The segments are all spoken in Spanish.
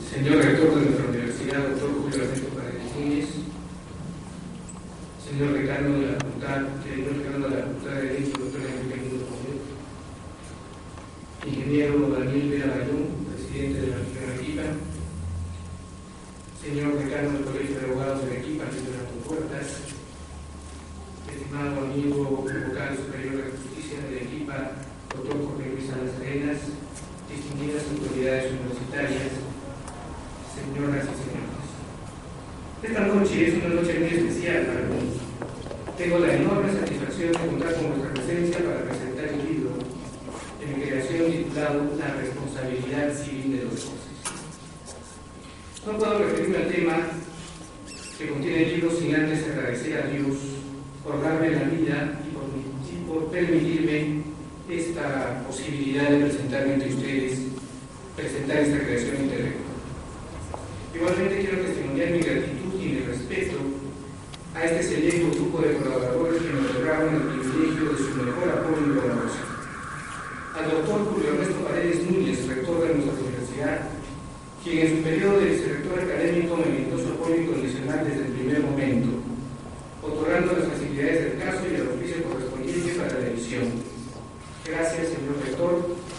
Señor rector de nuestra universidad, doctor Julio Ernesto Paredes Núñez, señor decano de la Facultad de Derecho, doctor Enrique Mundo Muñoz, ingeniero Daniel Vera Bayón, presidente de la región Arequipa, señor decano del Colegio de Abogados de Arequipa, señor Puertas, estimado amigo vocal superior de la justicia de Arequipa, doctor Jorge Luis Salas Arenas, distinguidas autoridades universitarias, señoras y señores. Esta noche es una noche muy especial para mí. Tengo la enorme satisfacción de contar con vuestra presencia para presentar el libro de mi creación titulado La responsabilidad civil de los jueces. No puedo referirme al tema que contiene el libro sin antes agradecer a Dios por darme la vida y por permitirme esta posibilidad de presentarme ante ustedes, presentar esta creación intelectual. Igualmente quiero testimoniar mi gratitud y mi respeto a este selecto grupo de colaboradores que me otorgaron el privilegio de su mejor apoyo y colaboración. Al doctor Julio Ernesto Paredes Núñez, rector de nuestra universidad, quien en su periodo de vicerrector académico me brindó su apoyo incondicional desde el primer momento, otorgando las facilidades del caso y el oficio correspondiente para la edición. Gracias, señor rector.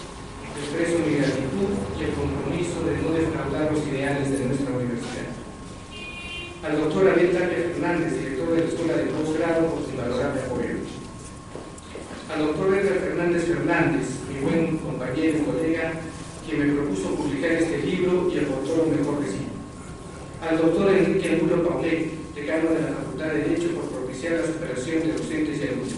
Expreso mi gratitud y el compromiso de no defraudar los ideales de nuestra universidad. Al doctor Ariel Tapia Fernández, director de la Escuela de Posgrado, por su valorable apoyo. Al doctor Edgar Fernández, mi buen compañero y colega, quien me propuso publicar este libro y aportó lo mejor de sí. Al doctor Enrique Angulo Paulet, decano de la Facultad de Derecho, por propiciar la superación de docentes y alumnos.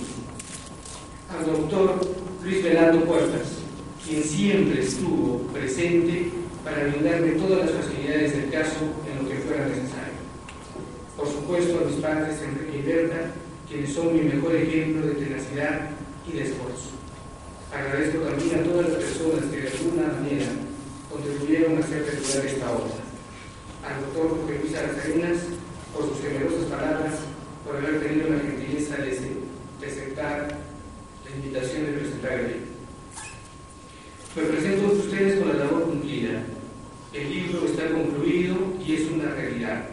Al doctor Luis Velando Puertas, quien siempre estuvo presente para brindarme todas las facilidades del caso en lo que fuera necesario. Por supuesto, a mis padres Enrique y Berta, quienes son mi mejor ejemplo de tenacidad y de esfuerzo. Agradezco también a todas las personas que de alguna manera contribuyeron a hacer regular esta obra. Al doctor Jorge Luis Salas Arenas, por sus generosas palabras, por haber tenido la gentileza de aceptar la invitación de presentar el libro. Me presento a ustedes con la labor cumplida. El libro está concluido y es una realidad.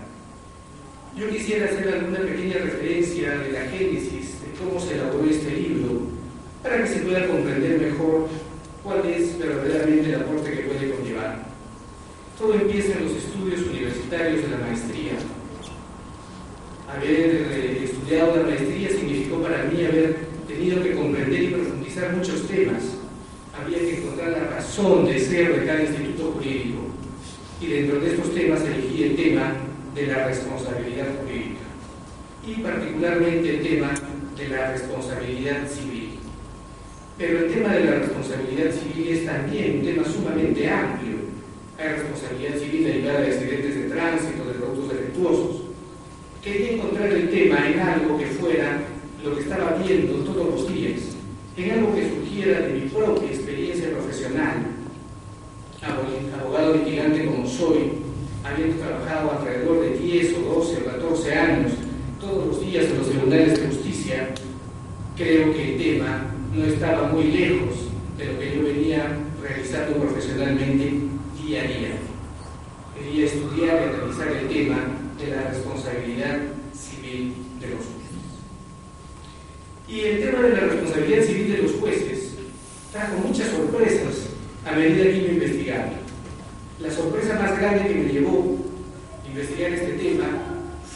Yo quisiera hacer alguna pequeña referencia de la génesis de cómo se elaboró este libro, para que se pueda comprender mejor cuál es verdaderamente el aporte que puede conllevar. Todo empieza en los estudios universitarios de la maestría. Haber estudiado la maestría significó para mí haber tenido que comprender y profundizar muchos temas. Había que encontrar la razón de ser de cada instituto jurídico, y dentro de estos temas elegí el tema de la responsabilidad jurídica y particularmente el tema de la responsabilidad civil. Pero el tema de la responsabilidad civil es también un tema sumamente amplio. Hay responsabilidad civil derivada de accidentes de tránsito, de productos defectuosos. Quería encontrar el tema en algo que fuera lo que estaba viendo todos los días, en algo que surgiera de mi propia experiencia profesional. Abogado litigante como soy, habiendo trabajado alrededor de 10 o 12 o 14 años, todos los días en los tribunales de justicia, creo que el tema no estaba muy lejos de lo que yo venía realizando profesionalmente día a día. Quería estudiar y analizar el tema de la responsabilidad civil de los jueces. Y el tema de la responsabilidad civil de los jueces trajo muchas sorpresas a medida que iba investigando. La sorpresa más grande que me llevó a investigar este tema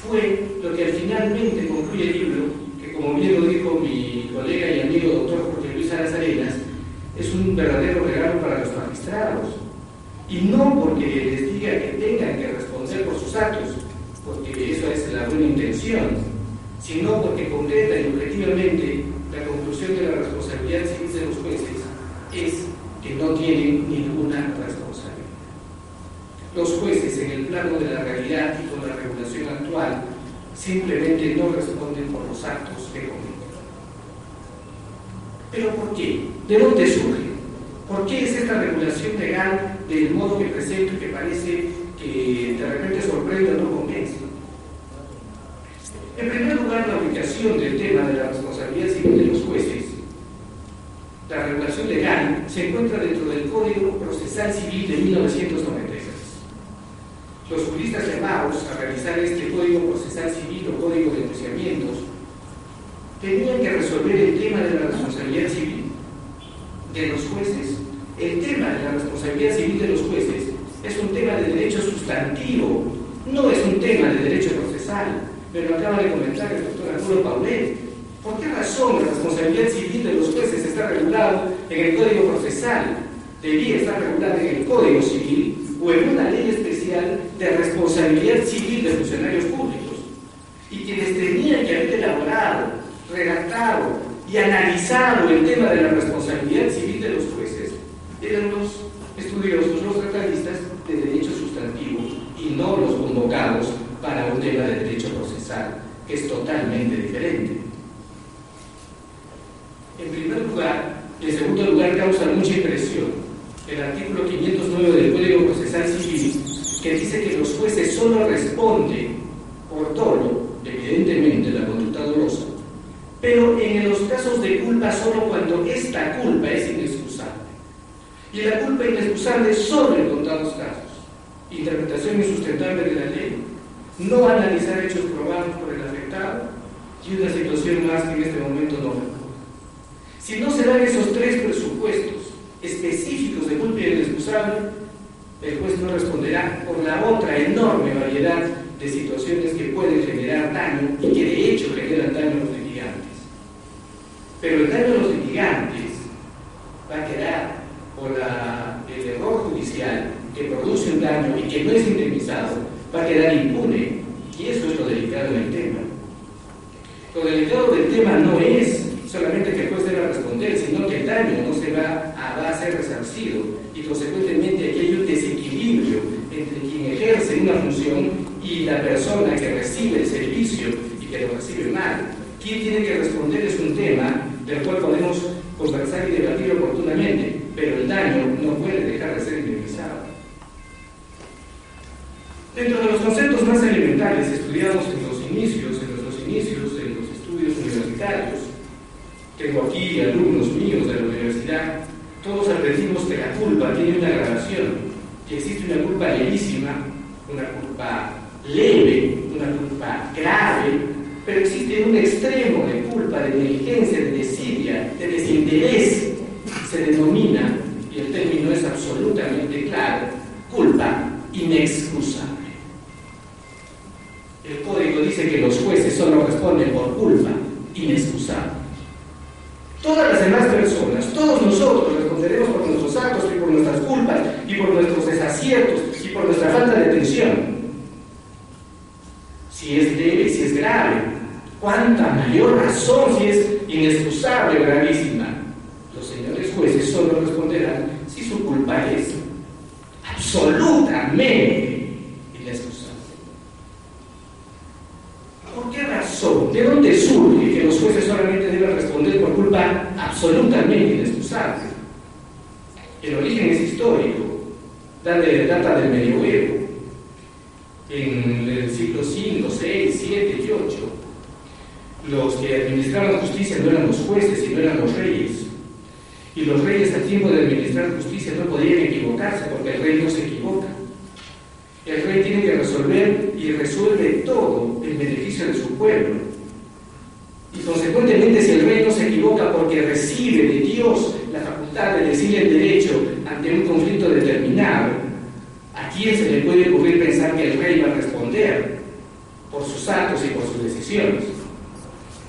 fue lo que finalmente concluye el libro, que como bien lo dijo mi colega y amigo doctor Jorge Luis Salas Arenas, es un verdadero regalo para los magistrados. Y no porque les diga que tengan que responder por sus actos, porque eso es la buena intención, sino porque concreta y objetivamente la conclusión de la responsabilidad civil de los jueces es que no tienen ninguna responsabilidad. Los jueces, en el plano de la realidad y con la regulación actual, simplemente no responden por los actos que cometen. ¿Pero por qué? ¿De dónde surge? ¿Por qué es esta regulación legal del modo que presento y que parece que de repente sorprende o no convence? En primer lugar, la ubicación del tema de la responsabilidad civil de los jueces. La regulación legal se encuentra dentro del Código Procesal Civil de 1996. los juristas llamados a realizar este Código Procesal Civil o Código de Enjuiciamientos tenían que resolver el tema de la responsabilidad civil de los jueces. El tema de la responsabilidad civil de los jueces es un tema de derecho sustantivo, no es un tema de derecho procesal. Me lo acaba de comentar el doctor Arturo Paulet. ¿Por qué razón la responsabilidad civil de los jueces está regulado en el Código Procesal? Debía estar regulada en el Código Civil o en una ley especial de responsabilidad civil de funcionarios públicos. Y quienes tenían que haber elaborado, redactado y analizado el tema de la responsabilidad civil de los jueces eran los estudiosos, los tratadistas de derecho sustantivo y no los convocados para un tema de derecho procesal, que es totalmente diferente. En primer lugar, y en segundo lugar, causa mucha impresión el artículo 509 del Código Procesal Civil, que dice que los jueces solo responden por dolo, evidentemente la conducta dolosa, pero en los casos de culpa solo cuando esta culpa es inexcusable. Y la culpa inexcusable solo en contados casos. Interpretación insustentable de la ley, no analizar hechos probados por el afectado y una situación más que en este momento no recuerdo. Si no se dan esos tres presupuestos específicos de culpa inexcusable, el juez no responderá por la otra enorme variedad de situaciones que pueden generar daño y que de hecho generan daño a los litigantes. Pero el daño a los litigantes va a quedar por el error judicial que produce un daño y que no es indemnizado, va a quedar impune, y eso es lo delicado del tema. Lo delicado del tema no es solamente que el juez deba responder, sino que el daño no se va a ser resarcido y consecuentemente aquí hay un desequilibrio entre quien ejerce una función y la persona que recibe el servicio y que lo recibe mal. Quien tiene que responder es un tema del cual podemos conversar y debatir oportunamente, pero el daño no puede dejar de ser indemnizado. Dentro de los conceptos más elementales estudiados en nuestros inicios, en los estudios universitarios, tengo aquí alumnos míos de la universidad, todos aprendimos que la culpa tiene una gradación, que existe una culpa levísima, una culpa leve, una culpa grave, pero existe un extremo de culpa, de negligencia, de desidia, de desinterés, se denomina, y el término es absolutamente claro, culpa inexcusable. El Código dice que los jueces solo responden por culpa inexcusable. Todas las demás personas, todos nosotros responderemos por nuestros actos y por nuestras culpas y por nuestros desaciertos y por nuestra falta de atención. Si es leve, si es grave, cuánta mayor razón si es inexcusable o gravísima. Los señores jueces solo responderán si su culpa es absolutamente inexcusable. ¿Por qué razón? ¿De dónde surge que los jueces solamente deben responder por culpa absolutamente inexcusable? El origen es histórico, data del medioevo. En el siglo V, VI, VII y VIII, los que administraban justicia no eran los jueces, sino eran los reyes. Y los reyes, al tiempo de administrar justicia, no podían equivocarse, porque el rey no se equivoca. El rey tiene que resolver y resuelve todo en beneficio de su pueblo. Y consecuentemente, si el rey no se equivoca porque recibe de Dios la facultad de decir el derecho ante un conflicto determinado, ¿a quién se le puede ocurrir pensar que el rey va a responder por sus actos y por sus decisiones?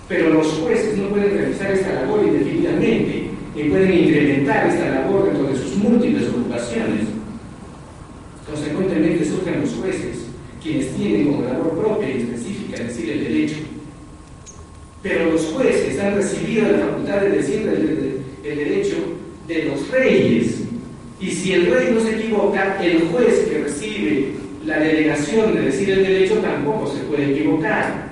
Pero los jueces no pueden realizar esta labor indefinidamente, ni pueden incrementar esta labor dentro de sus múltiples ocupaciones. Consecuentemente surgen los jueces, quienes tienen como labor propia y específica decir el derecho. Pero los jueces han recibido la facultad de decir el derecho de los reyes. Y si el rey no se equivoca, el juez que recibe la delegación de decir el derecho tampoco se puede equivocar.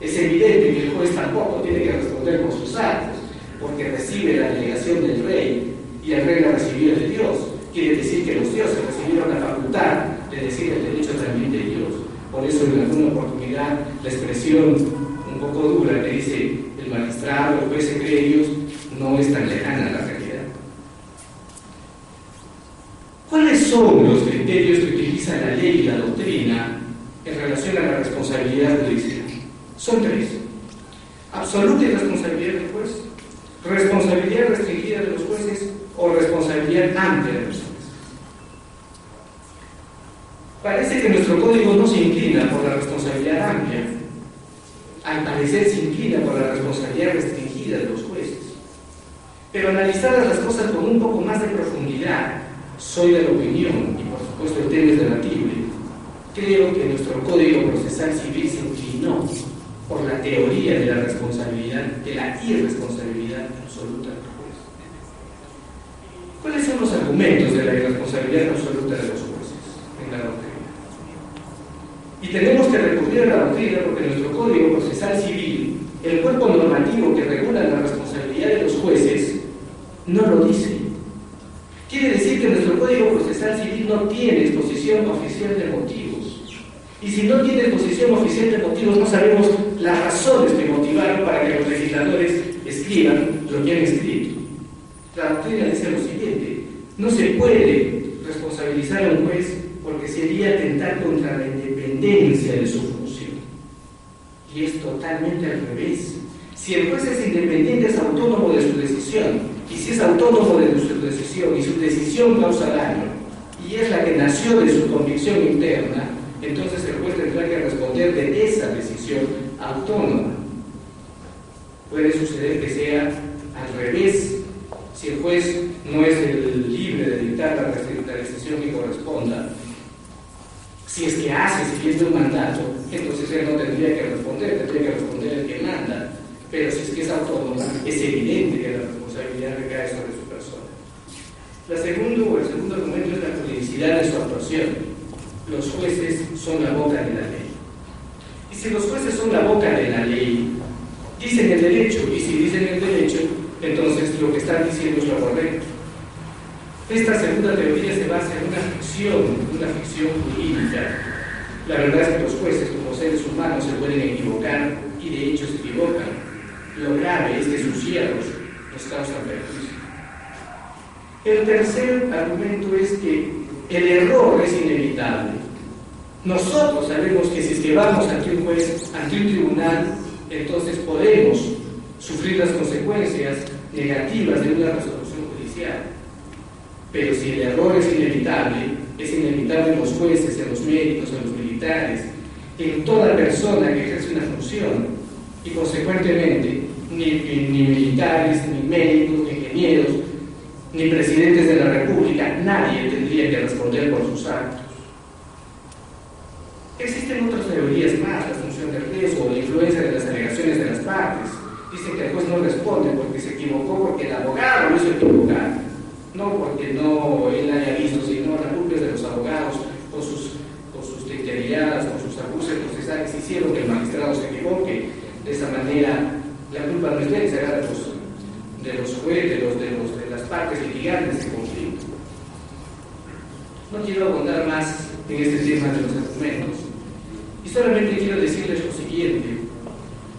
Es evidente que el juez tampoco tiene que responder por sus actos, porque recibe la delegación del rey y el rey la recibió de Dios. Quiere decir que los dioses recibieron la facultad de decir el derecho también de Dios. Por eso en alguna oportunidad la expresión un poco dura que dice el magistrado, el juez se cree Dios, no es tan lejana a la realidad. ¿Cuáles son los criterios que utiliza la ley y la doctrina en relación a la responsabilidad judicial? Son tres: absoluta irresponsabilidad del juez, responsabilidad restringida de los jueces o responsabilidad amplia de los jueces. Parece que nuestro código no se inclina por la responsabilidad amplia, al parecer se inclina por la responsabilidad restringida de los jueces. Pero analizadas las cosas con un poco más de profundidad, soy de la opinión, y por supuesto el tema es debatible, creo que nuestro Código Procesal Civil se inclinó por la teoría de la responsabilidad, de la irresponsabilidad absoluta del juez. ¿Cuáles son los argumentos de la irresponsabilidad absoluta de los jueces en la doctrina? Y tenemos que recurrir a la doctrina porque nuestro Código Procesal Civil, el cuerpo normativo que regula la responsabilidad de los jueces, no lo dice. Quiere decir que nuestro Código Procesal Civil no tiene exposición oficial de motivos. Y si no tiene exposición oficial de motivos, no sabemos las razones que motivaron para que los legisladores escriban lo que han escrito. La doctrina dice lo siguiente: no se puede responsabilizar a un juez porque sería atentar contra la independencia de su función. Y es totalmente al revés. Si el juez es independiente, es autónomo de su decisión. Y si es autónomo de su decisión y su decisión causa daño, y es la que nació de su convicción interna, entonces el juez tendrá que responder de esa decisión autónoma. Puede suceder que sea al revés. Si el juez no es el libre de dictar la decisión que corresponda, si es que hace siguiendo un mandato, entonces él no tendría que responder, tendría que responder el que manda. Pero si es que es autónoma, es evidente que la responsabilidad recae sobre su persona. El segundo argumento es la juridicidad de su actuación. Los jueces son la boca de la ley. Y si los jueces son la boca de la ley, dicen el derecho, y si dicen el derecho, entonces lo que están diciendo es lo correcto. Esta segunda teoría se basa en una ficción jurídica. La verdad es que los jueces, como seres humanos, se pueden equivocar, y de hecho se equivocan. Lo grave es que sus hierros nos causan perjuicio. El tercer argumento es que el error es inevitable. Nosotros sabemos que si es que vamos ante un juez, ante un tribunal, entonces podemos sufrir las consecuencias negativas de una resolución judicial. Pero si el error es inevitable en los jueces, en los médicos, en los militares, en toda persona que ejerce una función. Y consecuentemente, ni militares, ni médicos, ni ingenieros, ni presidentes de la República, nadie tendría que responder por sus actos. Existen otras teorías más: la función del riesgo, la influencia de las alegaciones de las partes. Dicen que el juez no responde porque se equivocó, porque el abogado lo hizo equivocar, no porque no él haya visto, sino la culpa es de los abogados con sus dicteriadas, con sus abusos procesales, hicieron que el magistrado se equivoque. De esa manera, la culpa no es de él, será de los jueces, de las partes litigantes en conflicto. No quiero abundar más en este tema de los argumentos, y solamente quiero decirles lo siguiente: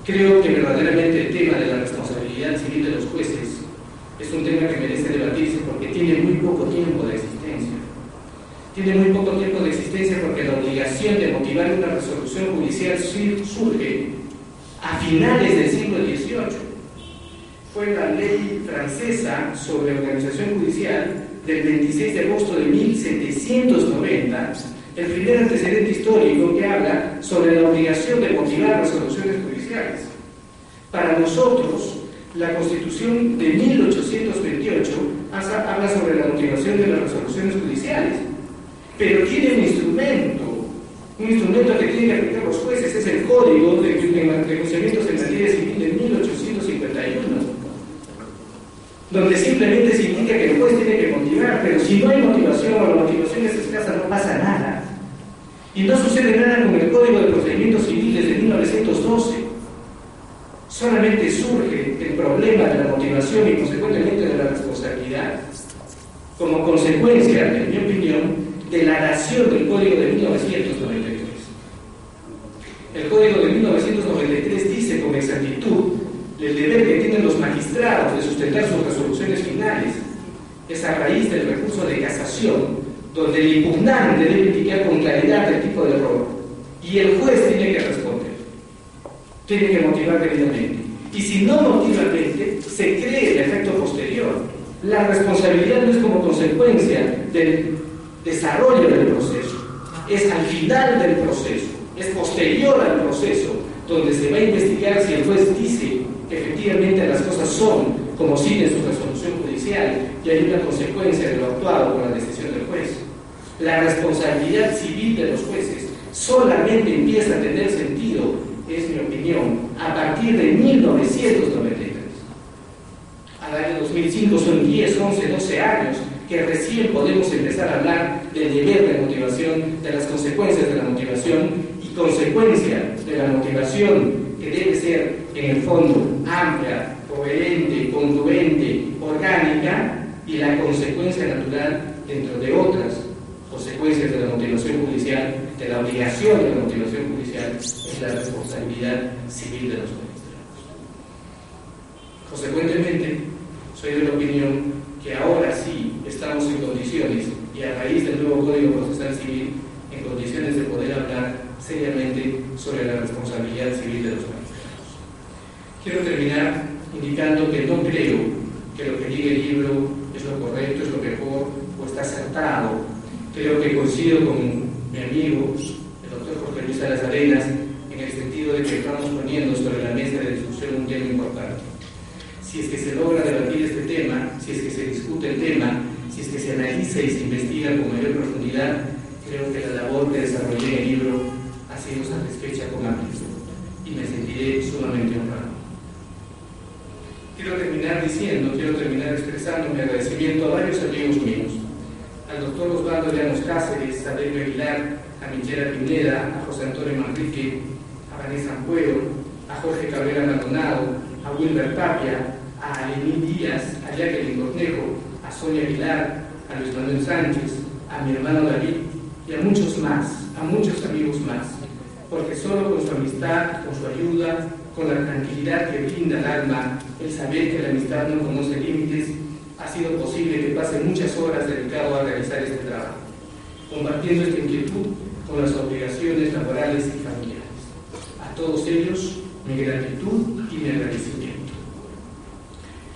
creo que verdaderamente el tema de la responsabilidad civil de los jueces es un tema que merece debatirse porque tiene muy poco tiempo de existencia. Tiene muy poco tiempo de existencia porque la obligación de motivar una resolución judicial surge a finales del siglo XVIII. Fue la ley francesa sobre organización judicial del 26 de agosto de 1790 el primer antecedente histórico que habla sobre la obligación de motivar resoluciones judiciales. Para nosotros, la Constitución de 1828 habla sobre la motivación de las resoluciones judiciales, pero tiene un instrumento que tienen que aplicar los jueces: es el Código de Procedimientos en Materia Civil de 1851, donde simplemente se indica que el juez tiene que motivar, pero si no hay motivación o la motivación es escasa, no pasa nada. Y no sucede nada con el Código de Procedimientos Civiles de 1912. Solamente surge el problema de la motivación y consecuentemente de la responsabilidad como consecuencia, en mi opinión, de la dación del Código de 1993. El Código de 1993 dice con exactitud el deber que tienen los magistrados de sustentar sus resoluciones finales. Es a raíz del recurso de casación donde el impugnante debe indicar con claridad el tipo de error y el juez tiene que responder, tiene que motivar debidamente. Y si no motiva debidamente, se cree el efecto posterior. La responsabilidad no es como consecuencia del desarrollo del proceso, es al final del proceso, es posterior al proceso, donde se va a investigar si el juez dice que efectivamente las cosas son como sigue su resolución judicial y hay una consecuencia de lo actuado con la decisión del juez. La responsabilidad civil de los jueces solamente empieza a tener sentido, es mi opinión, a partir de 1993. Al año 2005 son 10, 11, 12 años que recién podemos empezar a hablar del deber de motivación, de las consecuencias de la motivación y consecuencia de la motivación que debe ser en el fondo amplia, coherente, congruente, orgánica, y la consecuencia natural dentro de otras consecuencias de la motivación judicial, de la obligación de la motivación judicial, es la responsabilidad civil de los magistrados. Consecuentemente, soy de la opinión que ahora sí estamos en condiciones, y a raíz del nuevo Código Procesal Civil, en condiciones de poder hablar seriamente sobre la responsabilidad civil de los magistrados. Quiero terminar indicando que no creo que lo que diga el libro es lo correcto, es lo mejor o está acertado. Creo que coincido con mi amigo, el doctor Jorge Luis Salas Arenas, en el sentido de que estamos poniendo sobre la mesa de discusión un tema importante. Si es que se logra debatir este tema, si es que se discute el tema, si es que se analiza y se investiga con mayor profundidad, creo que la labor que desarrollé en el libro ha sido satisfecha con amplitud y me sentiré sumamente honrado. Quiero terminar expresando mi agradecimiento a varios amigos míos, al doctor Osvaldo Llanos Cáceres, a Delio Aguilar, a Michela Pineda, a José Antonio Manrique, a Vanessa Ampuero, a Jorge Cabrera Maldonado, a Wilber Tapia, a Lenín Díaz, a Jacqueline Cornejo, a Sonia Aguilar, a Luis Manuel Sánchez, a mi hermano David y a muchos más, a muchos amigos más, porque solo con su amistad, con su ayuda, con la tranquilidad que brinda al alma, el saber que la amistad no conoce límites, ha sido posible que pase muchas horas dedicado a realizar este trabajo, compartiendo esta inquietud con las obligaciones laborales y familiares. A todos ellos, mi gratitud y mi agradecimiento.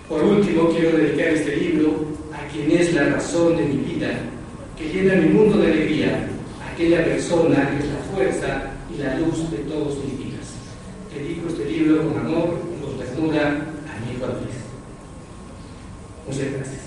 Por último, quiero dedicar este libro a quien es la razón de mi vida, que llena mi mundo de alegría, aquella persona que es la fuerza y la luz de todos mis días. Dedico este libro con amor y con ternura a mi hijo Andrés. Muchas gracias.